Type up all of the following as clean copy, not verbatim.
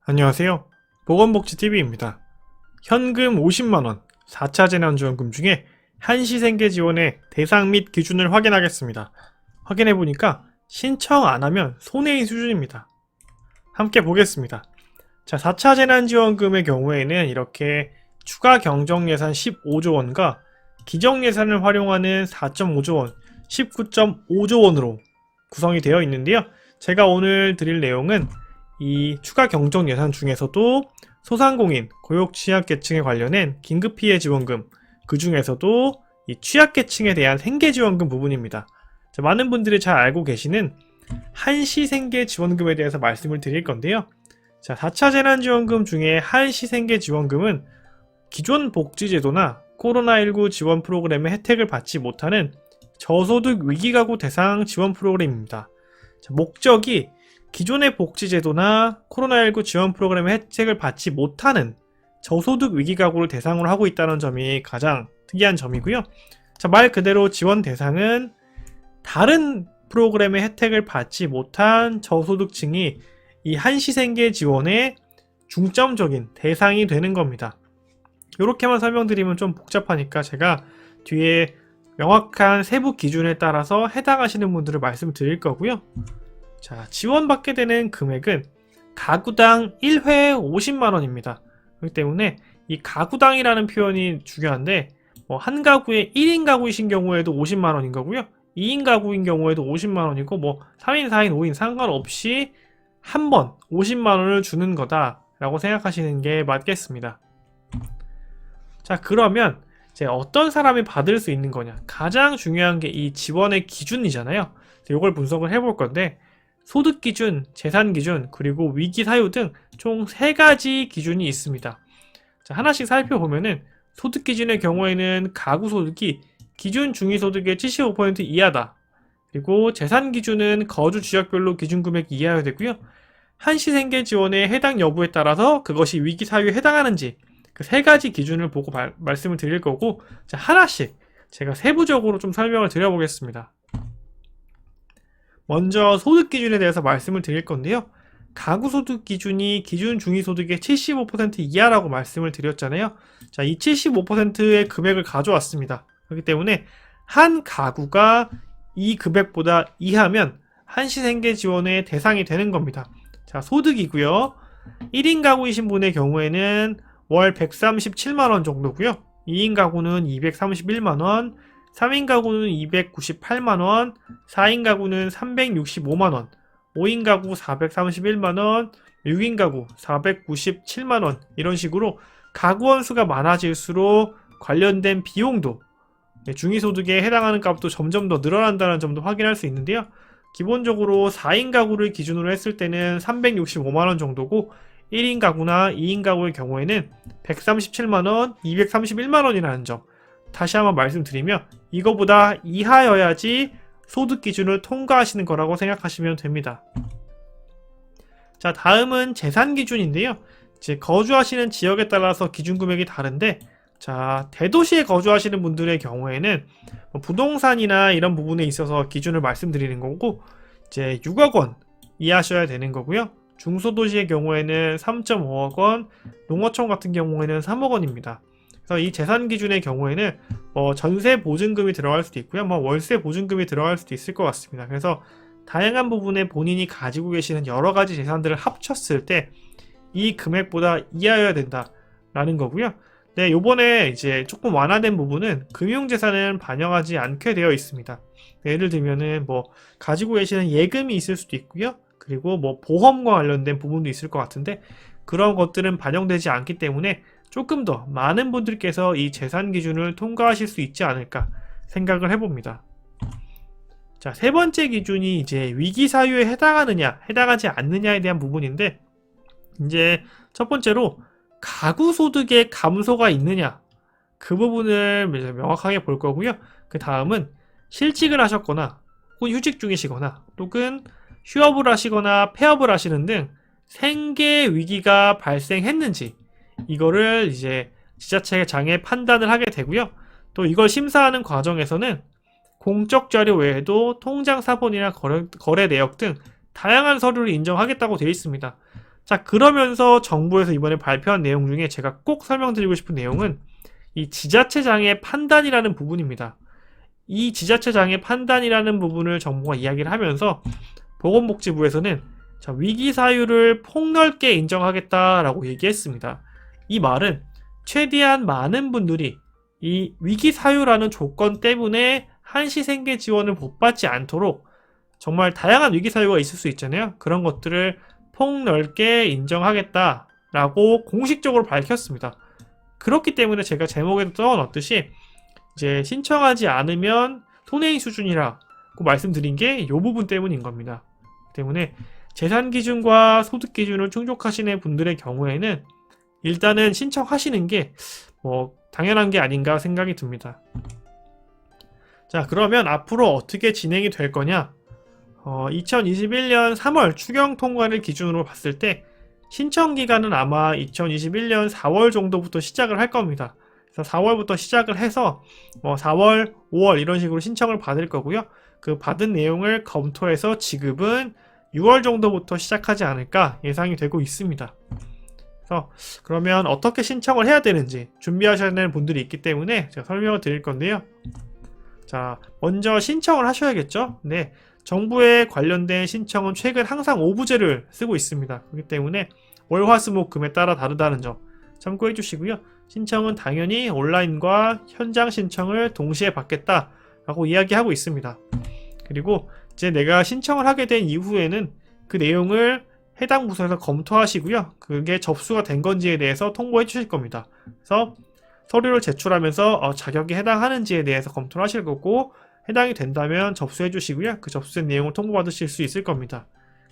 안녕하세요. 보건복지TV입니다. 현금 50만원 4차 재난지원금 중에 한시생계 지원의 대상 및 기준을 확인하겠습니다. 확인해보니까 신청 안하면 손해인 수준입니다. 함께 보겠습니다. 자, 4차 재난지원금의 경우에는 이렇게 추가 경정예산 15조원과 기정예산을 활용하는 4.5조원, 19.5조원으로 구성이 되어 있는데요. 제가 오늘 드릴 내용은 이 추가 경정 예산 중에서도 소상공인, 고용 취약계층에 관련된 긴급피해 지원금, 그 중에서도 이 취약계층에 대한 생계지원금 부분입니다. 자, 많은 분들이 잘 알고 계시는 한시생계 지원금에 대해서 말씀을 드릴 건데요. 자, 4차 재난지원금 중에 한시생계 지원금은 기존 복지제도나 코로나19 지원 프로그램의 혜택을 받지 못하는 저소득 위기가구 대상 지원 프로그램입니다. 자, 목적이 기존의 복지제도나 코로나19 지원 프로그램의 혜택을 받지 못하는 저소득 위기가구를 대상으로 하고 있다는 점이 가장 특이한 점이고요. 자, 말 그대로 지원 대상은 다른 프로그램의 혜택을 받지 못한 저소득층이 이 한시생계 지원의 중점적인 대상이 되는 겁니다. 이렇게만 설명드리면 좀 복잡하니까 제가 뒤에 명확한 세부 기준에 따라서 해당하시는 분들을 말씀드릴 거고요. 자, 지원받게 되는 금액은 가구당 1회에 50만원입니다. 그렇기 때문에 이 가구당이라는 표현이 중요한데 한 가구에 1인 가구이신 경우에도 50만원인 거고요. 2인 가구인 경우에도 50만원이고 3인, 4인, 5인 상관없이 한 번 50만원을 주는 거다라고 생각하시는 게 맞겠습니다. 자, 그러면 이제 어떤 사람이 받을 수 있는 거냐? 가장 중요한 게 이 지원의 기준이잖아요. 이걸 분석을 해볼 건데 소득 기준, 재산 기준, 그리고 위기 사유 등 총 3가지 기준이 있습니다. 자, 하나씩 살펴보면은 소득 기준의 경우에는 가구 소득이 기준 중위소득의 75% 이하다. 그리고 재산 기준은 거주 지역별로 기준 금액 이하여야 되고요. 한시생계 지원의 해당 여부에 따라서 그것이 위기 사유에 해당하는지 그 3가지 기준을 보고 말씀을 드릴 거고, 자, 하나씩 제가 세부적으로 좀 설명을 드려보겠습니다. 먼저 소득 기준에 대해서 말씀을 드릴 건데요. 가구 소득 기준이 기준 중위소득의 75% 이하라고 말씀을 드렸잖아요. 자, 이 75%의 금액을 가져왔습니다. 그렇기 때문에 한 가구가 이 금액보다 이하면 한시생계 지원의 대상이 되는 겁니다. 자, 소득이고요. 1인 가구이신 분의 경우에는 월 137만원 정도고요. 2인 가구는 231만원, 3인 가구는 298만원, 4인 가구는 365만원, 5인 가구 431만원, 6인 가구 497만원, 이런 식으로 가구원 수가 많아질수록 관련된 비용도 중위소득에 해당하는 값도 점점 더 늘어난다는 점도 확인할 수 있는데요. 기본적으로 4인 가구를 기준으로 했을 때는 365만원 정도고 1인 가구나 2인 가구의 경우에는 137만원, 231만원이라는 점 다시 한번 말씀드리며 이거보다 이하여야지 소득 기준을 통과하시는 거라고 생각하시면 됩니다. 자, 다음은 재산 기준인데요. 이제 거주하시는 지역에 따라서 기준 금액이 다른데, 자, 대도시에 거주하시는 분들의 경우에는 부동산이나 이런 부분에 있어서 기준을 말씀드리는 거고, 이제 6억원 이하셔야 되는 거고요. 중소도시의 경우에는 3.5억원, 농어촌 같은 경우에는 3억원입니다. 그래서 이 재산 기준의 경우에는 전세 보증금이 들어갈 수도 있고요. 월세 보증금이 들어갈 수도 있을 것 같습니다. 그래서 다양한 부분에 본인이 가지고 계시는 여러 가지 재산들을 합쳤을 때 이 금액보다 이하여야 된다라는 거고요. 네, 요번에 이제 조금 완화된 부분은 금융재산은 반영하지 않게 되어 있습니다. 예를 들면은 가지고 계시는 예금이 있을 수도 있고요. 그리고 보험과 관련된 부분도 있을 것 같은데 그런 것들은 반영되지 않기 때문에 조금 더 많은 분들께서 이 재산 기준을 통과하실 수 있지 않을까 생각을 해봅니다. 자, 3번째 기준이 이제 위기 사유에 해당하느냐, 해당하지 않느냐에 대한 부분인데, 이제 첫 번째로 가구 소득의 감소가 있느냐, 그 부분을 이제 명확하게 볼 거고요. 그 다음은 실직을 하셨거나, 혹은 휴직 중이시거나, 또는 휴업을 하시거나 폐업을 하시는 등 생계 위기가 발생했는지, 이거를 이제 지자체장에 판단을 하게 되고요. 또 이걸 심사하는 과정에서는 공적 자료 외에도 통장 사본이나 거래 내역 등 다양한 서류를 인정하겠다고 되어 있습니다. 자, 그러면서 정부에서 이번에 발표한 내용 중에 제가 꼭 설명드리고 싶은 내용은 이 지자체 장애 판단이라는 부분입니다. 이 지자체 장애 판단이라는 부분을 정부가 이야기를 하면서 보건복지부에서는 자, 위기 사유를 폭넓게 인정하겠다라고 얘기했습니다. 이 말은 최대한 많은 분들이 이 위기 사유라는 조건 때문에 한시 생계 지원을 못 받지 않도록 정말 다양한 위기 사유가 있을 수 있잖아요. 그런 것들을 폭넓게 인정하겠다라고 공식적으로 밝혔습니다. 그렇기 때문에 제가 제목에도 써놨듯이 이제 신청하지 않으면 손해인 수준이라고 말씀드린 게 이 부분 때문인 겁니다. 때문에 재산 기준과 소득 기준을 충족하시는 분들의 경우에는 일단은 신청하시는 게 당연한 게 아닌가 생각이 듭니다. 자, 그러면 앞으로 어떻게 진행이 될 거냐? 2021년 3월 추경 통과를 기준으로 봤을 때 신청 기간은 아마 2021년 4월 정도부터 시작을 할 겁니다. 그래서 4월부터 시작을 해서 4월, 5월 이런 식으로 신청을 받을 거고요. 그 받은 내용을 검토해서 지급은 6월 정도부터 시작하지 않을까 예상이 되고 있습니다. 그래서 그러면 어떻게 신청을 해야 되는지 준비하셔야 되는 분들이 있기 때문에 제가 설명을 드릴 건데요. 자, 먼저 신청을 하셔야겠죠. 네, 정부에 관련된 신청은 최근 항상 오부제를 쓰고 있습니다. 그렇기 때문에 월, 화, 수, 목, 금에 따라 다르다는 점 참고해 주시고요. 신청은 당연히 온라인과 현장 신청을 동시에 받겠다라고 이야기하고 있습니다. 그리고 이제 내가 신청을 하게 된 이후에는 그 내용을 해당 부서에서 검토하시고요. 그게 접수가 된 건지에 대해서 통보해 주실 겁니다. 그래서 서류를 제출하면서 자격에 해당하는지에 대해서 검토를 하실 거고 해당이 된다면 접수해 주시고요. 그 접수된 내용을 통보받으실 수 있을 겁니다.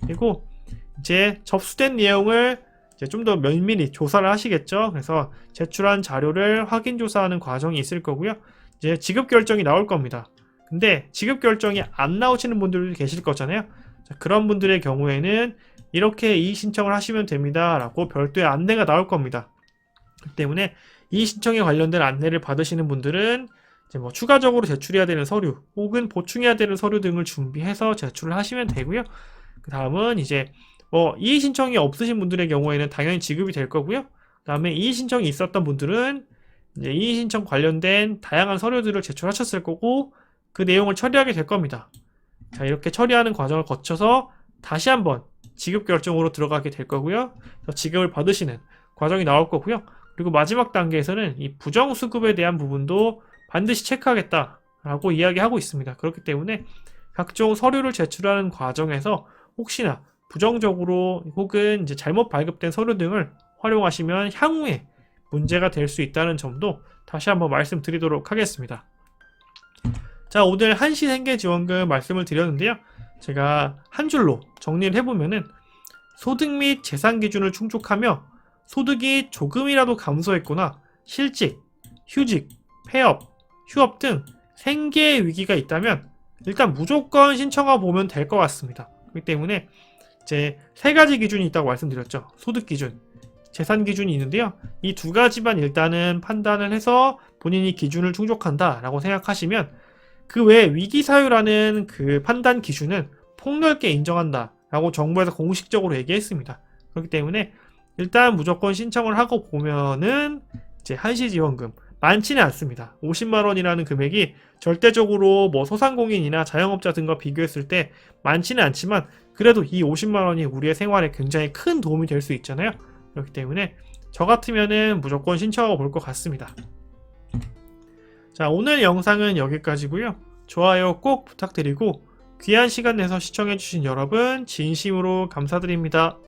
그리고 이제 접수된 내용을 이제 좀 더 면밀히 조사를 하시겠죠. 그래서 제출한 자료를 확인 조사하는 과정이 있을 거고요. 이제 지급 결정이 나올 겁니다. 근데 지급 결정이 안 나오시는 분들도 계실 거잖아요. 자, 그런 분들의 경우에는 이렇게 이의 신청을 하시면 됩니다 라고 별도의 안내가 나올 겁니다. 그렇기 때문에 이의 신청에 관련된 안내를 받으시는 분들은 이제 추가적으로 제출해야 되는 서류 혹은 보충해야 되는 서류 등을 준비해서 제출을 하시면 되고요. 그 다음은 이제 이의 신청이 없으신 분들의 경우에는 당연히 지급이 될 거고요. 그 다음에 이의 신청이 있었던 분들은 이제 이의 신청 관련된 다양한 서류들을 제출하셨을 거고 그 내용을 처리하게 될 겁니다. 자, 이렇게 처리하는 과정을 거쳐서 다시 한번 지급 결정으로 들어가게 될 거고요. 지급을 받으시는 과정이 나올 거고요. 그리고 마지막 단계에서는 이 부정수급에 대한 부분도 반드시 체크하겠다라고 이야기하고 있습니다. 그렇기 때문에 각종 서류를 제출하는 과정에서 혹시나 부정적으로 혹은 이제 잘못 발급된 서류 등을 활용하시면 향후에 문제가 될 수 있다는 점도 다시 한번 말씀드리도록 하겠습니다. 자, 오늘 한시생계지원금 말씀을 드렸는데요. 제가 한 줄로 정리를 해보면은 소득 및 재산 기준을 충족하며 소득이 조금이라도 감소했거나 실직, 휴직, 폐업, 휴업 등 생계의 위기가 있다면 일단 무조건 신청하고 보면 될 것 같습니다. 그렇기 때문에 이제 세 가지 기준이 있다고 말씀드렸죠. 소득 기준, 재산 기준이 있는데요. 이 두 가지만 일단은 판단을 해서 본인이 기준을 충족한다라고 생각하시면 그 외에 위기사유라는 그 판단 기준은 폭넓게 인정한다라고 정부에서 공식적으로 얘기했습니다. 그렇기 때문에 일단 무조건 신청을 하고 보면은 이제 한시지원금 많지는 않습니다. 50만 원이라는 금액이 절대적으로 소상공인이나 자영업자 등과 비교했을 때 많지는 않지만 그래도 이 50만 원이 우리의 생활에 굉장히 큰 도움이 될 수 있잖아요. 그렇기 때문에 저 같으면은 무조건 신청하고 볼 것 같습니다. 자, 오늘 영상은 여기까지고요. 좋아요 꼭 부탁드리고 귀한 시간 내서 시청해주신 여러분 진심으로 감사드립니다.